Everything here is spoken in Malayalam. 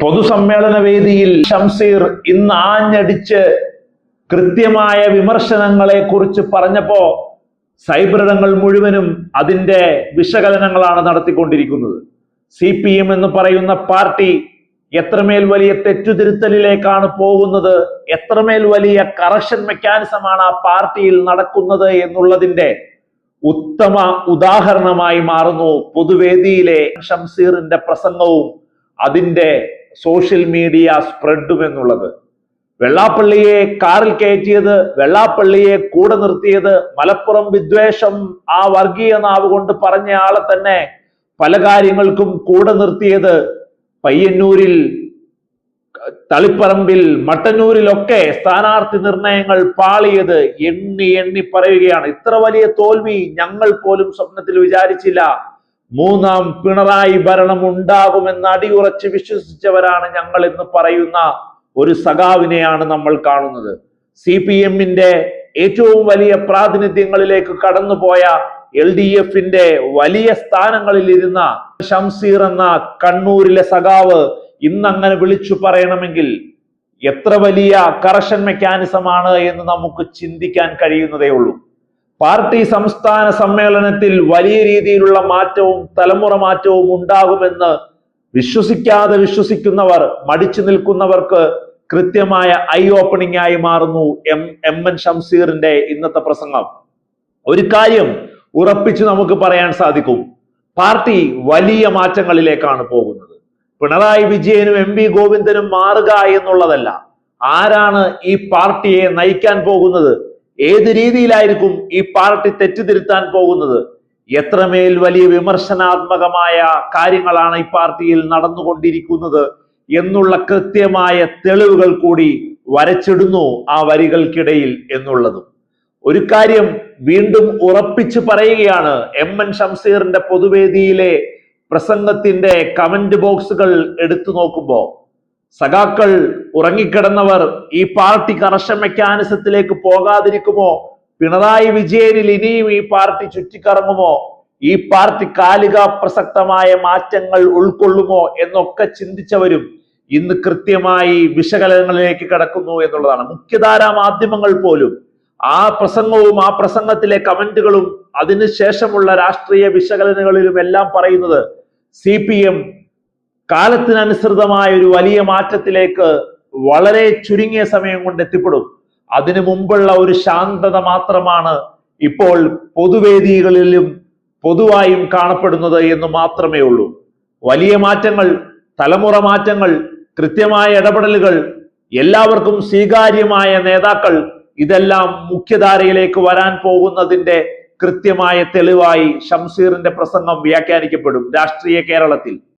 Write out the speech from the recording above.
പൊതുസമ്മേളന വേദിയിൽ ഷംസീർ ഇന്ന് ആഞ്ഞടിച്ച് കൃത്യമായ വിമർശനങ്ങളെ കുറിച്ച് പറഞ്ഞപ്പോ സൈബറിടങ്ങൾ മുഴുവനും അതിന്റെ വിശകലനങ്ങളാണ് നടത്തിക്കൊണ്ടിരിക്കുന്നത്. CPM എന്ന് പറയുന്ന പാർട്ടി എത്രമേൽ വലിയ തെറ്റുതിരുത്തലിലേക്കാണ് പോകുന്നത്, എത്രമേൽ വലിയ കറക്ഷൻ മെക്കാനിസമാണ് ആ പാർട്ടിയിൽ നടക്കുന്നത് എന്നുള്ളതിന്റെ ഉത്തമ ഉദാഹരണമായി മാറുന്നു പൊതുവേദിയിലെ ഷംസീറിന്റെ പ്രസംഗവും അതിന്റെ സോഷ്യൽ മീഡിയ സ്പ്രെഡും എന്നുള്ളത്. വെള്ളാപ്പള്ളിയെ കാറിൽ കയറ്റിയത്, വെള്ളാപ്പള്ളിയെ കൂടെ നിർത്തിയത്, മലപ്പുറം വിദ്വേഷം ആ വർഗീയ നാവ് കൊണ്ട് പറഞ്ഞ ആളെ തന്നെ പല കാര്യങ്ങൾക്കും കൂടെ നിർത്തിയത്, പയ്യന്നൂരിൽ, തളിപ്പറമ്പിൽ, മട്ടന്നൂരിലൊക്കെ സ്ഥാനാർത്ഥി നിർണയങ്ങൾ പാളിയത് എണ്ണി എണ്ണി പറയുകയാണ്. ഇത്ര വലിയ തോൽവി ഞങ്ങൾ പോലും സ്വപ്നത്തിൽ വിചാരിച്ചില്ല. മൂന്നാം പിണറായി ഭരണം ഉണ്ടാകുമെന്ന് അടിയുറച്ച് വിശ്വസിച്ചവരാണ് ഞങ്ങൾ എന്ന് പറയുന്ന ഒരു സഖാവിനെയാണ് നമ്മൾ കാണുന്നത്. CPM-ന്റെ ഏറ്റവും വലിയ പ്രാതിനിധ്യങ്ങളിലേക്ക് കടന്നുപോയ LDF-ന്റെ വലിയ സ്ഥാനങ്ങളിൽ ഇരുന്ന ഷംസീർ എന്ന കണ്ണൂരിലെ സഖാവ് ഇന്നങ്ങനെ വിളിച്ചു പറയണമെങ്കിൽ എത്ര വലിയ കറക്ഷൻ മെക്കാനിസമാണ് എന്ന് നമുക്ക് ചിന്തിക്കാൻ കഴിയുന്നതേ ഉള്ളൂ. പാർട്ടി സംസ്ഥാന സമ്മേളനത്തിൽ വലിയ രീതിയിലുള്ള മാറ്റവും തലമുറ മാറ്റവും ഉണ്ടാകുമെന്ന് വിശ്വസിക്കാതെ വിശ്വസിക്കുന്നവർ, മടിച്ചു നിൽക്കുന്നവർക്ക് കൃത്യമായ ഐ ഓപ്പണിംഗ് ആയി മാറുന്നു MN ഷംസീറിന്റെ ഇന്നത്തെ പ്രസംഗം. ഒരു കാര്യം ഉറപ്പിച്ച് നമുക്ക് പറയാൻ സാധിക്കും, പാർട്ടി വലിയ മാറ്റങ്ങളിലേക്കാണ് പോകുന്നത്. പിണറായി വിജയനും MP ഗോവിന്ദനും മാറുക എന്നുള്ളതല്ല, ആരാണ് ഈ പാർട്ടിയെ നയിക്കാൻ പോകുന്നത്, ഏത് രീതിയിലായിരിക്കും ഈ പാർട്ടി തെറ്റുതിരുത്താൻ പോകുന്നത്, എത്രമേൽ വലിയ വിമർശനാത്മകമായ കാര്യങ്ങളാണ് ഈ പാർട്ടിയിൽ നടന്നുകൊണ്ടിരിക്കുന്നത് എന്നുള്ള കൃത്യമായ തെളിവുകൾ കൂടി വരച്ചിടുന്നു ആ വരികൾക്കിടയിൽ എന്നുള്ളതും. ഒരു കാര്യം വീണ്ടും ഉറപ്പിച്ചു പറയുകയാണ്, MN ഷംസീറിന്റെ പൊതുവേദിയിലെ പ്രസംഗത്തിന്റെ കമന്റ് ബോക്സുകൾ എടുത്തു നോക്കുമ്പോ സഖാക്കൾ ഉറങ്ങിക്കിടന്നവർ ഈ പാർട്ടി കറക്ഷൻ മെക്കാനിസത്തിലേക്ക് പോകാതിരിക്കുമോ, പിണറായി വിജയനിൽ ഇനിയും ഈ പാർട്ടി ചുറ്റിക്കറങ്ങുമോ, ഈ പാർട്ടി കാലിക പ്രസക്തമായ മാറ്റങ്ങൾ ഉൾക്കൊള്ളുമോ എന്നൊക്കെ ചിന്തിച്ചവരും ഇന്ന് കൃത്യമായി വിശകലനങ്ങളിലേക്ക് കടക്കുന്നു എന്നുള്ളതാണ്. മുഖ്യധാരാ മാധ്യമങ്ങൾ പോലും ആ പ്രസംഗവും ആ പ്രസംഗത്തിലെ കമന്റുകളും അതിനുശേഷമുള്ള രാഷ്ട്രീയ വിശകലനങ്ങളിലും എല്ലാം പറയുന്നത് CPM കാലത്തിനനുസൃതമായ ഒരു വലിയ മാറ്റത്തിലേക്ക് വളരെ ചുരുങ്ങിയ സമയം കൊണ്ട് എത്തിപ്പെടും. അതിനു മുമ്പുള്ള ഒരു ശാന്തത മാത്രമാണ് ഇപ്പോൾ പൊതുവേദികളിലും പൊതുവായും കാണപ്പെടുന്നത് എന്ന് മാത്രമേ ഉള്ളൂ. വലിയ മാറ്റങ്ങൾ, തലമുറ മാറ്റങ്ങൾ, കൃത്യമായ ഇടപെടലുകൾ, എല്ലാവർക്കും സ്വീകാര്യമായ നേതാക്കൾ, ഇതെല്ലാം മുഖ്യധാരയിലേക്ക് വരാൻ പോകുന്നതിന്റെ കൃത്യമായ തെളിവായി ഷംസീറിന്റെ പ്രസംഗം വ്യാഖ്യാനിക്കപ്പെടും രാഷ്ട്രീയ കേരളത്തിൽ.